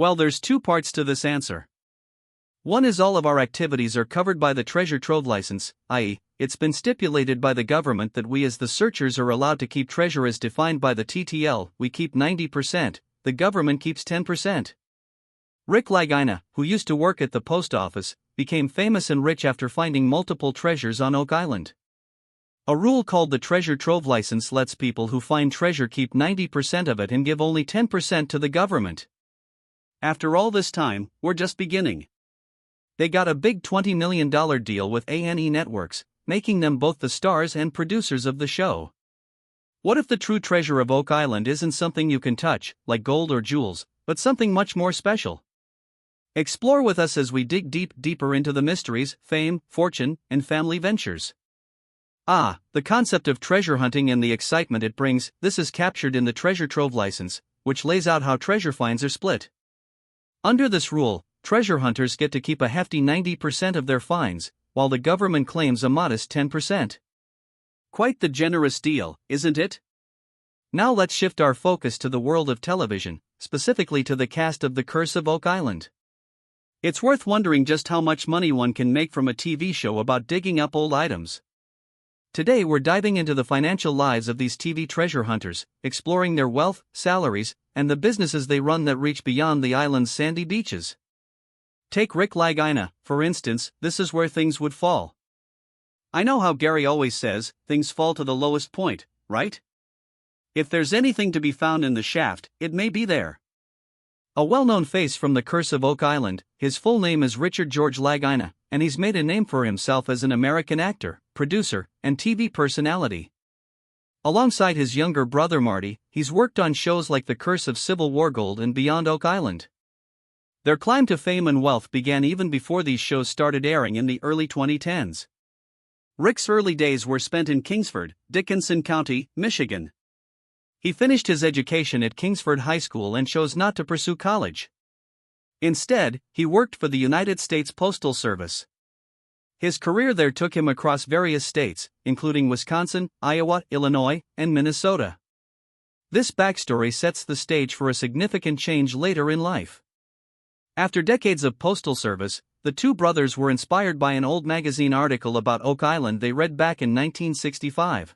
Well, there's two parts to this answer. One is all of our activities are covered by the treasure trove license, i.e., it's been stipulated by the government that we as the searchers are allowed to keep treasure as defined by the TTL. We keep 90%, the government keeps 10%. Rick Lagina, who used to work at the post office, became famous and rich after finding multiple treasures on Oak Island. A rule called the treasure trove license lets people who find treasure keep 90% of it and give only 10% to the government. After all this time, we're just beginning. They got a big $20 million deal with A&E Networks, making them both the stars and producers of the show. What if the true treasure of Oak Island isn't something you can touch, like gold or jewels, but something much more special? Explore with us as we dig deeper into the mysteries, fame, fortune, and family ventures. The concept of treasure hunting and the excitement it brings. This is captured in the treasure trove license, which lays out how treasure finds are split. Under this rule, treasure hunters get to keep a hefty 90% of their finds, while the government claims a modest 10%. Quite the generous deal, isn't it? Now let's shift our focus to the world of television, specifically to the cast of The Curse of Oak Island. It's worth wondering just how much money one can make from a TV show about digging up old items. Today we're diving into the financial lives of these TV treasure hunters, exploring their wealth, salaries, and the businesses they run that reach beyond the island's sandy beaches. Take Rick Lagina, for instance. This is where things would fall. I know how Gary always says, things fall to the lowest point, right? If there's anything to be found in the shaft, it may be there. A well-known face from The Curse of Oak Island, his full name is Richard George Lagina, and he's made a name for himself as an American actor, producer, and TV personality. Alongside his younger brother Marty, he's worked on shows like The Curse of Civil War Gold and Beyond Oak Island. Their climb to fame and wealth began even before these shows started airing in the early 2010s. Rick's early days were spent in Kingsford, Dickinson County, Michigan. He finished his education at Kingsford High School and chose not to pursue college. Instead, he worked for the United States Postal Service. His career there took him across various states, including Wisconsin, Iowa, Illinois, and Minnesota. This backstory sets the stage for a significant change later in life. After decades of postal service, the two brothers were inspired by an old magazine article about Oak Island they read back in 1965.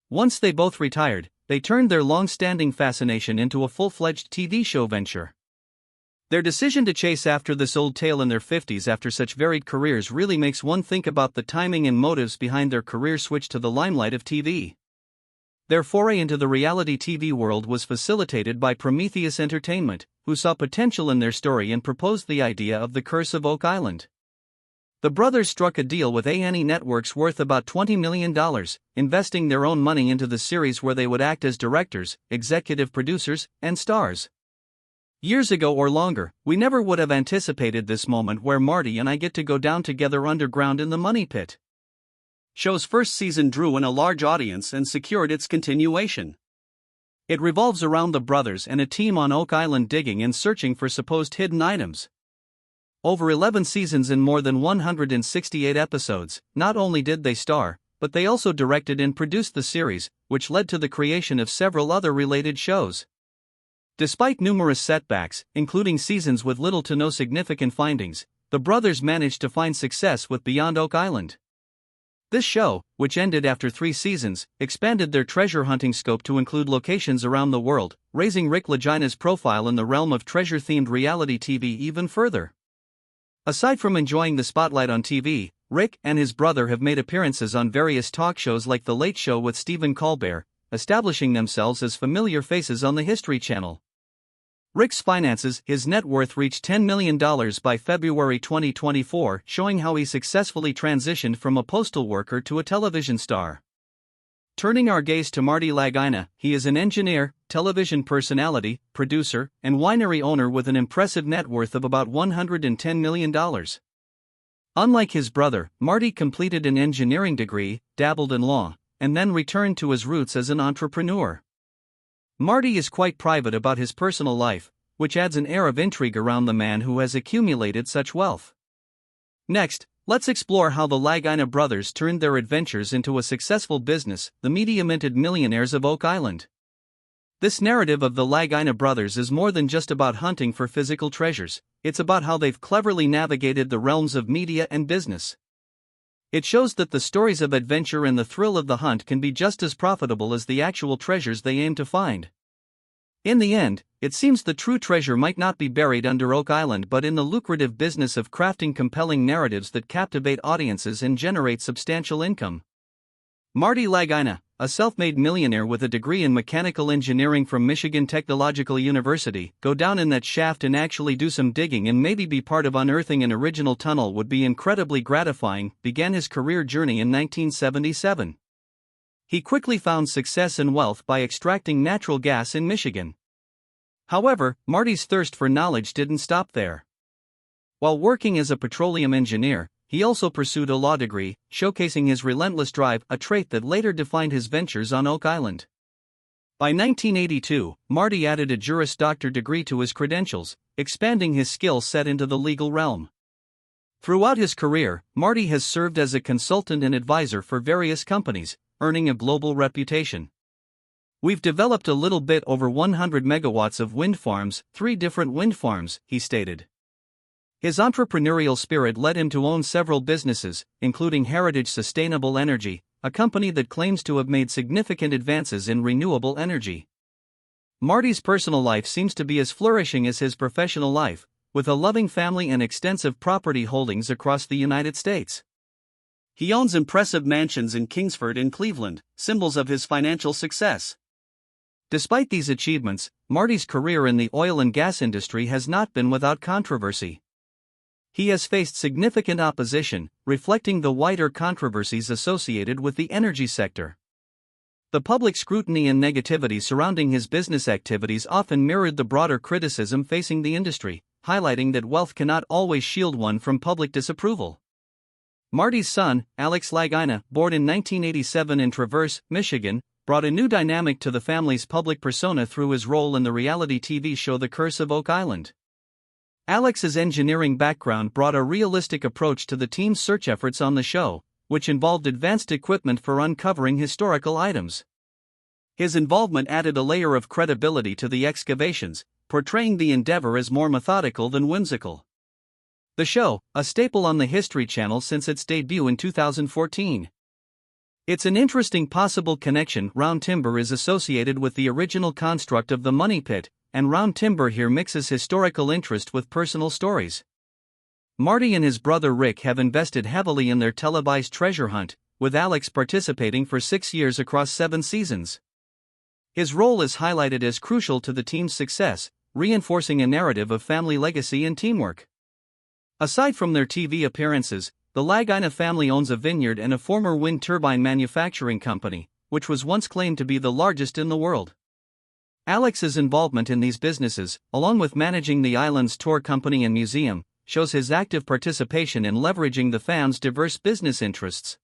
Once they both retired, they turned their long-standing fascination into a full-fledged TV show venture. Their decision to chase after this old tale in their 50s after such varied careers really makes one think about the timing and motives behind their career switch to the limelight of TV. Their foray into the reality TV world was facilitated by Prometheus Entertainment, who saw potential in their story and proposed the idea of The Curse of Oak Island. The brothers struck a deal with A&E Networks worth about $20 million, investing their own money into the series where they would act as directors, executive producers, and stars. Years ago or longer, we never would have anticipated this moment where Marty and I get to go down together underground in the money pit. Show's first season drew in a large audience and secured its continuation. It revolves around the brothers and a team on Oak Island digging and searching for supposed hidden items. Over 11 seasons and more than 168 episodes, not only did they star, but they also directed and produced the series, which led to the creation of several other related shows. Despite numerous setbacks, including seasons with little to no significant findings, the brothers managed to find success with Beyond Oak Island. This show, which ended after 3 seasons, expanded their treasure hunting scope to include locations around the world, raising Rick Lagina's profile in the realm of treasure-themed reality TV even further. Aside from enjoying the spotlight on TV, Rick and his brother have made appearances on various talk shows like The Late Show with Stephen Colbert, establishing themselves as familiar faces on the History Channel. Rick's finances, his net worth reached $10 million by February 2024, showing how he successfully transitioned from a postal worker to a television star. Turning our gaze to Marty Lagina, he is an engineer, television personality, producer, and winery owner with an impressive net worth of about $110 million. Unlike his brother, Marty completed an engineering degree, dabbled in law, and then returned to his roots as an entrepreneur. Marty is quite private about his personal life, which adds an air of intrigue around the man who has accumulated such wealth. Next, let's explore how the Lagina brothers turned their adventures into a successful business, the media-minted millionaires of Oak Island. This narrative of the Lagina brothers is more than just about hunting for physical treasures, it's about how they've cleverly navigated the realms of media and business. It shows that the stories of adventure and the thrill of the hunt can be just as profitable as the actual treasures they aim to find. In the end, it seems the true treasure might not be buried under Oak Island but in the lucrative business of crafting compelling narratives that captivate audiences and generate substantial income. Marty Lagina, a self-made millionaire with a degree in mechanical engineering from Michigan Technological University, go down in that shaft and actually do some digging and maybe be part of unearthing an original tunnel would be incredibly gratifying, began his career journey in 1977. He quickly found success and wealth by extracting natural gas in Michigan. However, Marty's thirst for knowledge didn't stop there. While working as a petroleum engineer, he also pursued a law degree, showcasing his relentless drive, a trait that later defined his ventures on Oak Island. By 1982, Marty added a Juris Doctor degree to his credentials, expanding his skill set into the legal realm. Throughout his career, Marty has served as a consultant and advisor for various companies, earning a global reputation. "We've developed a little bit over 100 megawatts of wind farms, 3 different wind farms," he stated. His entrepreneurial spirit led him to own several businesses, including Heritage Sustainable Energy, a company that claims to have made significant advances in renewable energy. Marty's personal life seems to be as flourishing as his professional life, with a loving family and extensive property holdings across the United States. He owns impressive mansions in Kingsford and Cleveland, symbols of his financial success. Despite these achievements, Marty's career in the oil and gas industry has not been without controversy. He has faced significant opposition, reflecting the wider controversies associated with the energy sector. The public scrutiny and negativity surrounding his business activities often mirrored the broader criticism facing the industry, highlighting that wealth cannot always shield one from public disapproval. Marty's son, Alex Lagina, born in 1987 in Traverse, Michigan, brought a new dynamic to the family's public persona through his role in the reality TV show The Curse of Oak Island. Alex's engineering background brought a realistic approach to the team's search efforts on the show, which involved advanced equipment for uncovering historical items. His involvement added a layer of credibility to the excavations, portraying the endeavor as more methodical than whimsical. The show, a staple on the History Channel since its debut in 2014. It's an interesting possible connection. Round Timber is associated with the original construct of the Money Pit, and Round Timber here mixes historical interest with personal stories. Marty and his brother Rick have invested heavily in their televised treasure hunt, with Alex participating for 6 years across 7 seasons. His role is highlighted as crucial to the team's success, reinforcing a narrative of family legacy and teamwork. Aside from their TV appearances, the Lagina family owns a vineyard and a former wind turbine manufacturing company, which was once claimed to be the largest in the world. Alex's involvement in these businesses, along with managing the island's tour company and museum, shows his active participation in leveraging the fam's diverse business interests.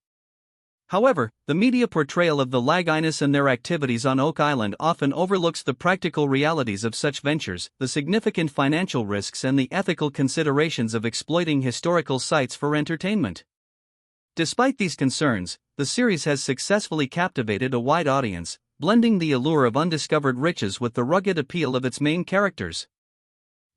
However, the media portrayal of the Laginas and their activities on Oak Island often overlooks the practical realities of such ventures, the significant financial risks and the ethical considerations of exploiting historical sites for entertainment. Despite these concerns, the series has successfully captivated a wide audience, blending the allure of undiscovered riches with the rugged appeal of its main characters.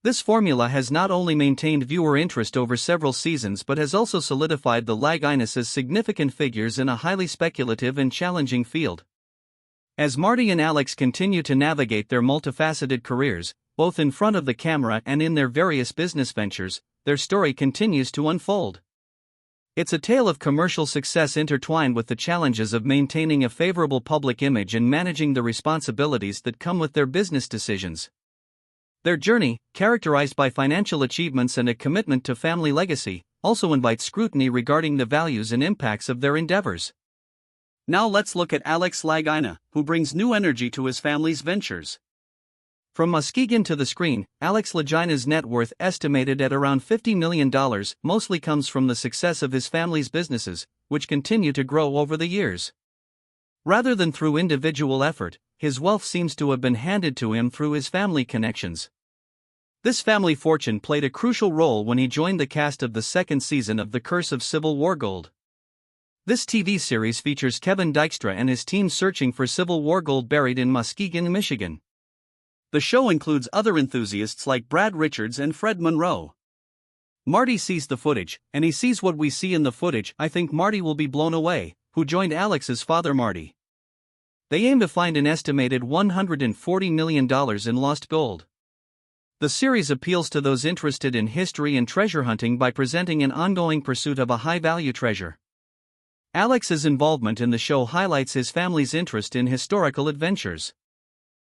This formula has not only maintained viewer interest over several seasons but has also solidified the Laginas as significant figures in a highly speculative and challenging field. As Marty and Alex continue to navigate their multifaceted careers, both in front of the camera and in their various business ventures, their story continues to unfold. It's a tale of commercial success intertwined with the challenges of maintaining a favorable public image and managing the responsibilities that come with their business decisions. Their journey, characterized by financial achievements and a commitment to family legacy, also invites scrutiny regarding the values and impacts of their endeavors. Now let's look at Alex Lagina, who brings new energy to his family's ventures. From Muskegon to the screen, Alex Lagina's net worth, estimated at around $50 million, mostly comes from the success of his family's businesses, which continue to grow over the years. Rather than through individual effort, his wealth seems to have been handed to him through his family connections. This family fortune played a crucial role when he joined the cast of the 2nd season of The Curse of Civil War Gold. This TV series features Kevin Dykstra and his team searching for Civil War gold buried in Muskegon, Michigan. The show includes other enthusiasts like Brad Richards and Fred Monroe. Marty sees the footage, and he sees what we see in the footage. I think Marty will be blown away, who joined Alex's father Marty. They aim to find an estimated $140 million in lost gold. The series appeals to those interested in history and treasure hunting by presenting an ongoing pursuit of a high-value treasure. Alex's involvement in the show highlights his family's interest in historical adventures.